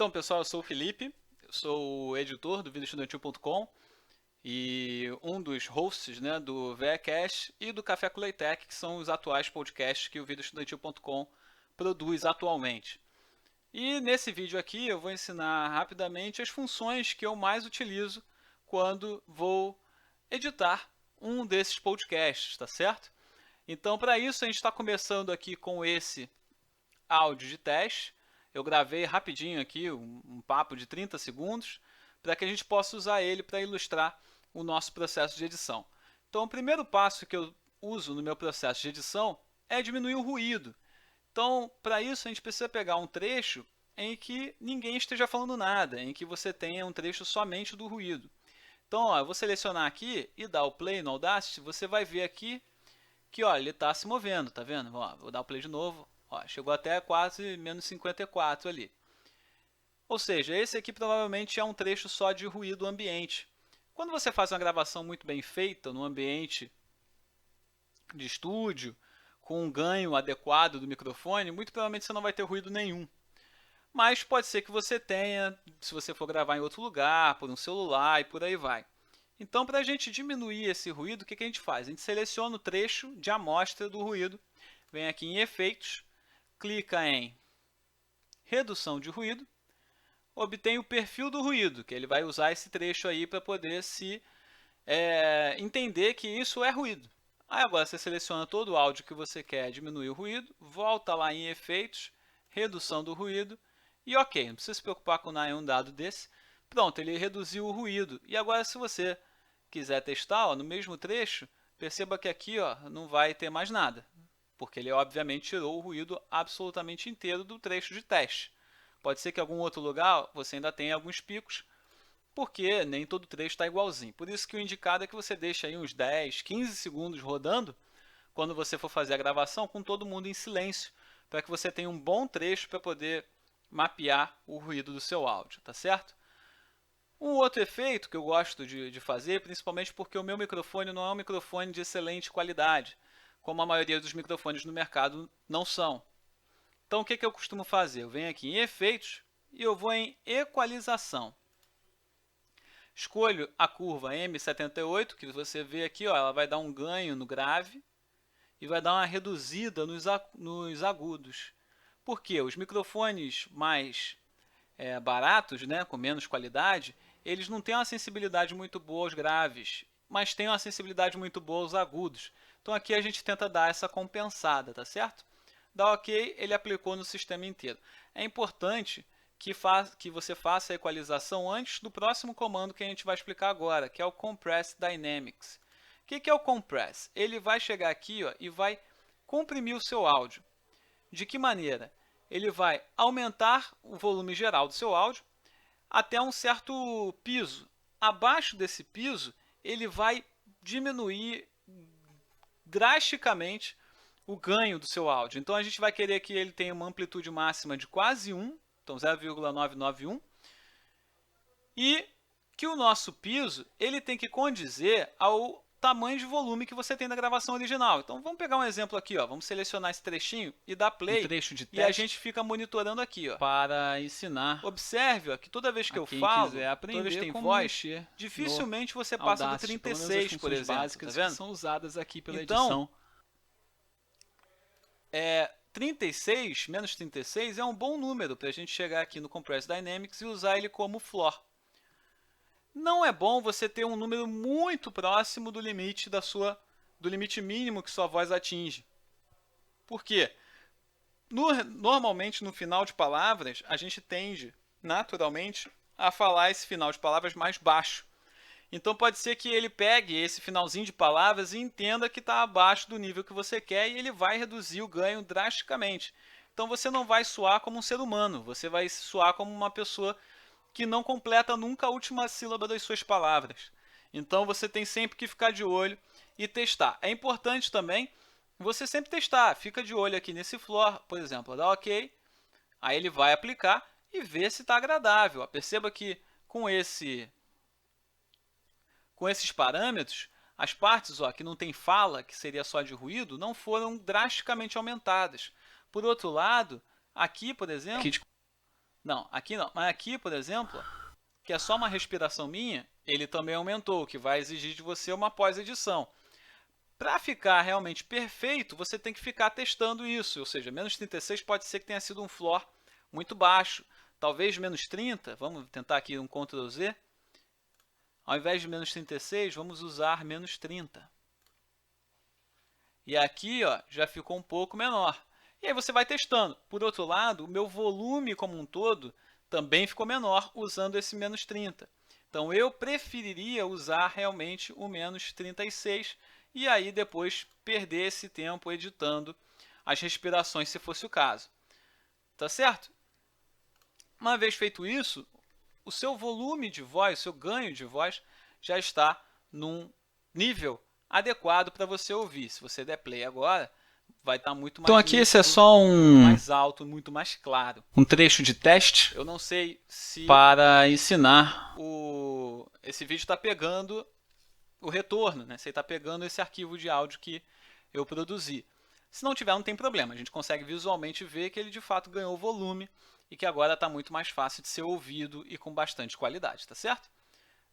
Então, pessoal, eu sou o Felipe, eu sou o editor do vidaestudantil.com e um dos hosts, né, do VECast e do Café com Leitec, que são os atuais podcasts que o vidaestudantil.com produz atualmente. E nesse vídeo aqui eu vou ensinar rapidamente as funções que eu mais utilizo quando vou editar um desses podcasts, tá certo? Então, para isso, a gente está começando aqui com esse áudio de teste. Eu gravei rapidinho aqui um papo de 30 segundos para que a gente possa usar ele para ilustrar o nosso processo de edição. Então, o primeiro passo que eu uso no meu processo de edição é diminuir o ruído. Então, para isso, a gente precisa pegar um trecho em que ninguém esteja falando nada, em que você tenha um trecho somente do ruído. Então, ó, eu vou selecionar aqui e dar o play no Audacity. Você vai ver aqui que ó, ele está se movendo, tá vendo? Ó, vou dar o play de novo. Ó, chegou até quase menos 54 ali. Ou seja, esse aqui provavelmente é um trecho só de ruído ambiente. Quando você faz uma gravação muito bem feita no ambiente de estúdio, com um ganho adequado do microfone, muito provavelmente você não vai ter ruído nenhum. Mas pode ser que você tenha, se você for gravar em outro lugar, por um celular e por aí vai. Então, para a gente diminuir esse ruído, o que a gente faz? A gente seleciona o trecho de amostra do ruído, vem aqui em Efeitos, clica em Redução de Ruído, obtém o perfil do ruído, que ele vai usar esse trecho aí para poder entender que isso é ruído. Aí agora você seleciona todo o áudio que você quer diminuir o ruído, volta lá em Efeitos, Redução do Ruído e ok, não precisa se preocupar com nenhum dado desse. Pronto, ele reduziu o ruído. E agora se você quiser testar, ó, no mesmo trecho, perceba que aqui ó, não vai ter mais nada, porque ele obviamente tirou o ruído absolutamente inteiro do trecho de teste. Pode ser que em algum outro lugar você ainda tenha alguns picos, porque nem todo trecho está igualzinho. Por isso que o indicado é que você deixe aí uns 10, 15 segundos rodando, quando você for fazer a gravação, com todo mundo em silêncio, para que você tenha um bom trecho para poder mapear o ruído do seu áudio, tá certo? Um outro efeito que eu gosto de fazer, principalmente porque o meu microfone não é um microfone de excelente qualidade, como a maioria dos microfones no mercado não são. Então o que eu costumo fazer? Eu venho aqui em Efeitos e eu vou em Equalização. Escolho a curva M78, que você vê aqui, ó, ela vai dar um ganho no grave e vai dar uma reduzida nos agudos. Por quê? Os microfones mais baratos, né, com menos qualidade, eles não têm uma sensibilidade muito boa aos graves, mas têm uma sensibilidade muito boa aos agudos. Então aqui a gente tenta dar essa compensada, tá certo? Dá ok, ele aplicou no sistema inteiro. É importante que você faça a equalização antes do próximo comando que a gente vai explicar agora, que é o Compress Dynamics. O que é o Compress? Ele vai chegar aqui ó, e vai comprimir o seu áudio. De que maneira? Ele vai aumentar o volume geral do seu áudio até um certo piso. Abaixo desse piso, ele vai diminuir drasticamente o ganho do seu áudio. Então a gente vai querer que ele tenha uma amplitude máxima de quase 1, então 0,991, e que o nosso piso ele tem que condizer ao tamanho de volume que você tem na gravação original. Então vamos pegar um exemplo aqui, ó. Vamos selecionar esse trechinho e dar play. Um trecho de e a teste gente fica monitorando aqui, ó, para ensinar observe ó, que toda vez que a eu quem falo, quiser toda vez que aprender tem como voz, mexer dificilmente você no passa do Audacity, pelo menos as 36, por funções exemplo, tá básicas que vendo? são usadas aqui pela Então, edição. 36 menos 36 é um bom número para a gente chegar aqui no Compress Dynamics e usar ele como floor. Não é bom você ter um número muito próximo do limite do limite mínimo que sua voz atinge. Por quê? Normalmente no final de palavras a gente tende naturalmente a falar esse final de palavras mais baixo. Então pode ser que ele pegue esse finalzinho de palavras e entenda que está abaixo do nível que você quer e ele vai reduzir o ganho drasticamente. Então você não vai soar como um ser humano, você vai soar como uma pessoa que não completa nunca a última sílaba das suas palavras. Então você tem sempre que ficar de olho e testar. É importante também você sempre testar. Fica de olho aqui nesse floor, por exemplo, dá ok, aí ele vai aplicar e ver se está agradável. Perceba que com esses parâmetros, as partes ó, que não tem fala, que seria só de ruído, não foram drasticamente aumentadas. Por outro lado, aqui, por exemplo, Não, aqui não. Mas aqui, por exemplo, que é só uma respiração minha, ele também aumentou, o que vai exigir de você uma pós-edição. Para ficar realmente perfeito, você tem que ficar testando isso, ou seja, menos 36 pode ser que tenha sido um floor muito baixo, talvez menos 30, vamos tentar aqui um Ctrl Z, ao invés de menos 36, vamos usar menos 30. E aqui ó, já ficou um pouco menor. E aí você vai testando. Por outro lado, o meu volume como um todo também ficou menor usando esse menos 30. Então eu preferiria usar realmente o menos 36 e aí depois perder esse tempo editando as respirações, se fosse o caso. Tá certo? Uma vez feito isso, o seu volume de voz, o seu ganho de voz já está num nível adequado para você ouvir. Se você der play agora, vai estar muito mais Então aqui nítido, esse é só mais alto, muito mais claro. um trecho de teste. Eu não sei se para ensinar. Esse vídeo está pegando o retorno, né? Você está pegando esse arquivo de áudio que eu produzi. Se não tiver, não tem problema. A gente consegue visualmente ver que ele de fato ganhou volume e que agora está muito mais fácil de ser ouvido e com bastante qualidade, tá certo?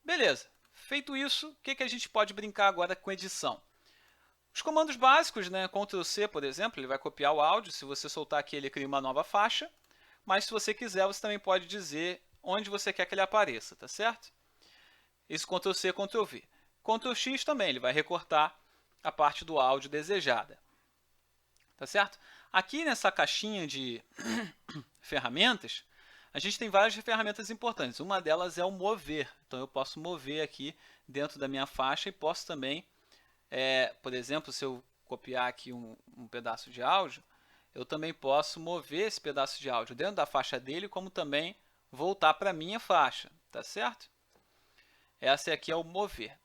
Beleza. Feito isso, o que a gente pode brincar agora com edição? Os comandos básicos, né? Ctrl C, por exemplo, ele vai copiar o áudio. Se você soltar aqui, ele cria uma nova faixa. Mas se você quiser, você também pode dizer onde você quer que ele apareça, tá certo? Isso Ctrl C, Ctrl V. Ctrl X também, ele vai recortar a parte do áudio desejada. Tá certo? Aqui nessa caixinha de ferramentas, a gente tem várias ferramentas importantes. Uma delas é o mover. Então eu posso mover aqui dentro da minha faixa e posso também, por exemplo, se eu copiar aqui um pedaço de áudio, eu também posso mover esse pedaço de áudio dentro da faixa dele, como também voltar para a minha faixa. Tá certo? Essa aqui é o mover.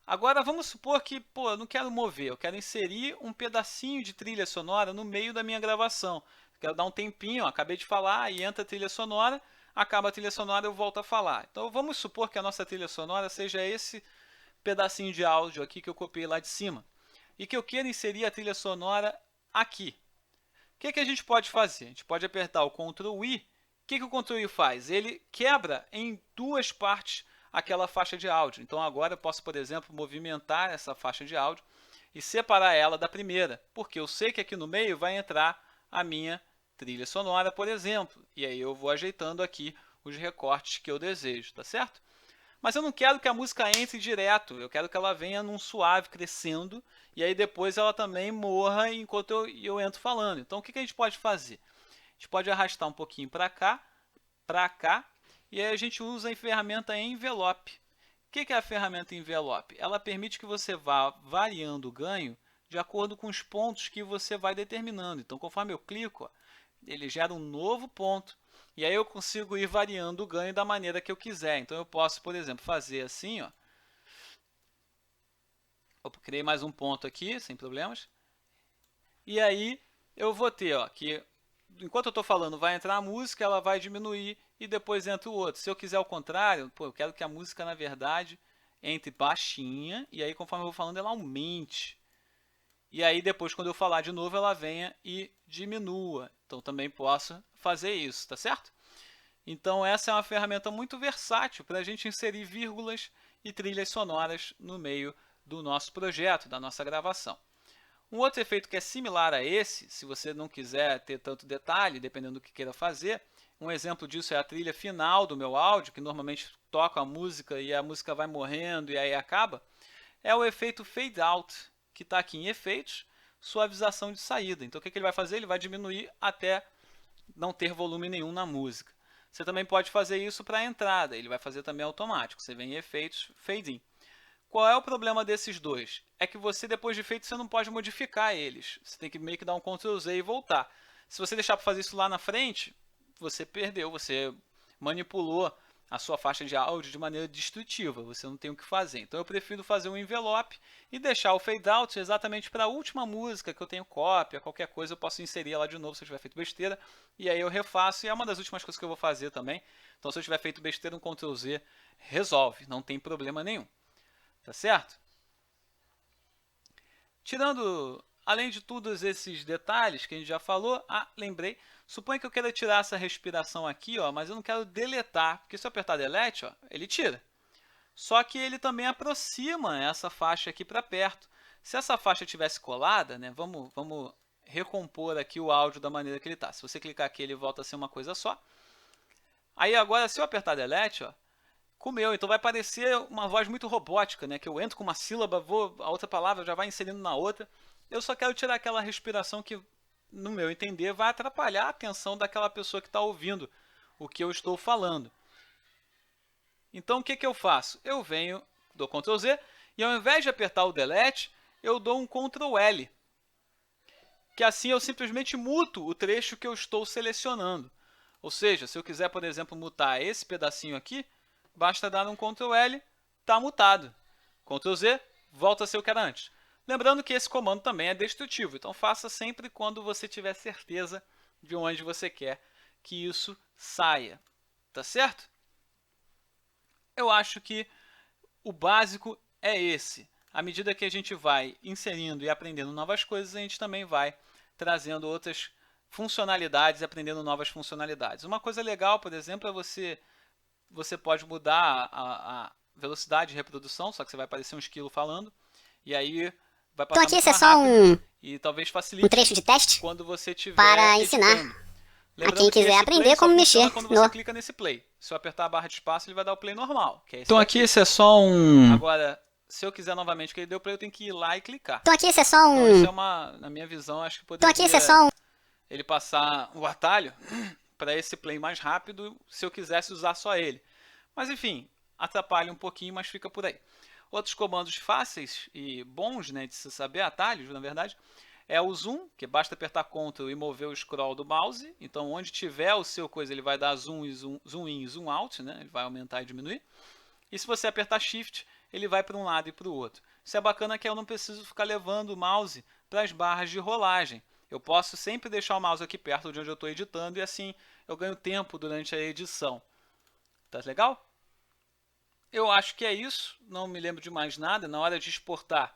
Agora vamos supor que, eu não quero mover, eu quero inserir um pedacinho de trilha sonora no meio da minha gravação. Eu quero dar um tempinho, acabei de falar, e entra a trilha sonora, acaba a trilha sonora, eu volto a falar. Então vamos supor que a nossa trilha sonora seja esse pedacinho de áudio aqui que eu copiei lá de cima. E que eu queira inserir a trilha sonora aqui. O que a gente pode fazer? A gente pode apertar o Ctrl I. O que o Ctrl I faz? Ele quebra em duas partes aquela faixa de áudio. Então agora eu posso, por exemplo, movimentar essa faixa de áudio e separar ela da primeira, porque eu sei que aqui no meio vai entrar a minha trilha sonora, por exemplo, e aí eu vou ajeitando aqui os recortes que eu desejo, tá certo? Mas eu não quero que a música entre direto, eu quero que ela venha num suave, crescendo, e aí depois ela também morra enquanto eu entro falando. Então o que a gente pode fazer? A gente pode arrastar um pouquinho para cá, e aí a gente usa a ferramenta Envelope. O que é a ferramenta Envelope? Ela permite que você vá variando o ganho de acordo com os pontos que você vai determinando. Então, conforme eu clico, ele gera um novo ponto. E aí eu consigo ir variando o ganho da maneira que eu quiser. Então, eu posso, por exemplo, fazer assim. Eu criei mais um ponto aqui, sem problemas. E aí eu vou ter que enquanto eu estou falando, vai entrar a música, ela vai diminuir e depois entra o outro. Se eu quiser o contrário, eu quero que a música, na verdade, entre baixinha e aí, conforme eu vou falando, ela aumente. E aí, depois, quando eu falar de novo, ela venha e diminua. Então, também posso fazer isso, tá certo? Então, essa é uma ferramenta muito versátil para a gente inserir vírgulas e trilhas sonoras no meio do nosso projeto, da nossa gravação. Um outro efeito que é similar a esse, se você não quiser ter tanto detalhe, dependendo do que queira fazer, um exemplo disso é a trilha final do meu áudio, que normalmente toca a música e a música vai morrendo e aí acaba, é o efeito Fade Out, que está aqui em Efeitos, Suavização de Saída. Então o que ele vai fazer? Ele vai diminuir até não ter volume nenhum na música. Você também pode fazer isso para a entrada, ele vai fazer também automático. Você vem em Efeitos, Fade In. Qual é o problema desses dois? É que você, depois de feito, você não pode modificar eles. Você tem que meio que dar um Ctrl Z e voltar. Se você deixar para fazer isso lá na frente, você perdeu, você manipulou a sua faixa de áudio de maneira destrutiva. Você não tem o que fazer. Então eu prefiro fazer um envelope e deixar o fade out exatamente para a última música que eu tenho cópia, qualquer coisa eu posso inserir lá de novo se eu tiver feito besteira. E aí eu refaço e é uma das últimas coisas que eu vou fazer também. Então se eu tiver feito besteira, um Ctrl Z resolve, não tem problema nenhum. Tá certo? Tirando, além de todos esses detalhes que a gente já falou, lembrei, Suponha que eu queira tirar essa respiração aqui, ó, mas eu não quero deletar, porque se eu apertar Delete, ó, ele tira. Só que ele também aproxima essa faixa aqui para perto. Se essa faixa tivesse colada, né, vamos recompor aqui o áudio da maneira que ele está. Se você clicar aqui, ele volta a ser uma coisa só. Aí agora, se eu apertar Delete, ó, comeu. Então vai parecer uma voz muito robótica, né, que eu entro com uma sílaba, a outra palavra já vai inserindo na outra. Eu só quero tirar aquela respiração que, no meu entender, vai atrapalhar a atenção daquela pessoa que está ouvindo o que eu estou falando. Então, o que eu faço? Eu venho, dou Ctrl Z, e ao invés de apertar o Delete, eu dou um Ctrl L. Que assim eu simplesmente muto o trecho que eu estou selecionando. Ou seja, se eu quiser, por exemplo, mutar esse pedacinho aqui, basta dar um Ctrl L, está mutado. Ctrl Z, volta a ser o que era antes. Lembrando que esse comando também é destrutivo, então faça sempre quando você tiver certeza de onde você quer que isso saia. Tá certo? Eu acho que o básico é esse. À medida que a gente vai inserindo e aprendendo novas coisas, a gente também vai trazendo outras funcionalidades e aprendendo novas funcionalidades. Uma coisa legal, por exemplo, é você pode mudar a velocidade de reprodução, só que você vai aparecer um esquilo falando, e aí vai passar Então aqui muito esse é mais só rápido e talvez facilite um trecho de teste quando você tiver para ensinar editando. a quem quiser esse aprender play só como funciona mexer quando você no... clica nesse play. Se eu apertar a barra de espaço, ele vai dar o play normal. Que é esse Então daqui. aqui esse é só um... Agora, se eu quiser novamente que ele deu play, eu tenho que ir lá e clicar. Então aqui esse é só Então, isso é um... uma, na minha visão, acho que Então poderia aqui esse é só um... ele passar o atalho para esse play mais rápido, se eu quisesse usar só ele. Mas enfim, atrapalha um pouquinho, mas fica por aí. Outros comandos fáceis e bons, né, de se saber, atalhos, na verdade, é o zoom, que basta apertar Ctrl e mover o scroll do mouse. Então, onde tiver o seu coisa, ele vai dar zoom, zoom in e zoom out, né? Ele vai aumentar e diminuir. E se você apertar Shift, ele vai para um lado e para o outro. Isso é bacana que eu não preciso ficar levando o mouse para as barras de rolagem. Eu posso sempre deixar o mouse aqui perto de onde eu estou editando e assim eu ganho tempo durante a edição. Tá legal? Eu acho que é isso. Não me lembro de mais nada. Na hora de exportar,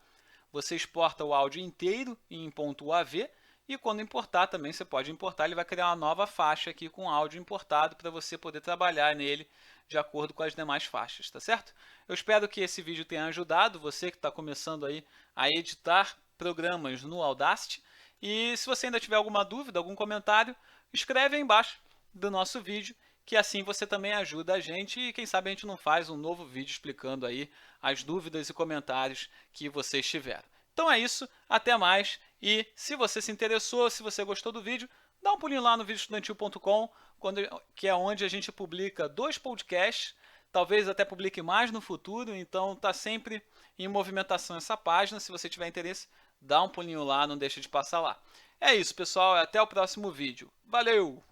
você exporta o áudio inteiro em .wav e quando importar também você pode importar, ele vai criar uma nova faixa aqui com áudio importado para você poder trabalhar nele de acordo com as demais faixas, tá certo? Eu espero que esse vídeo tenha ajudado você que está começando aí a editar programas no Audacity e se você ainda tiver alguma dúvida, algum comentário, escreve aí embaixo do nosso vídeo que assim você também ajuda a gente e quem sabe a gente não faz um novo vídeo explicando aí as dúvidas e comentários que vocês tiveram. Então é isso, até mais e se você se interessou, se você gostou do vídeo, dá um pulinho lá no videoestudantil.com, que é onde a gente publica 2 podcasts, talvez até publique mais no futuro, então está sempre em movimentação essa página, se você tiver interesse, dá um pulinho lá, não deixa de passar lá. É isso pessoal, até o próximo vídeo. Valeu!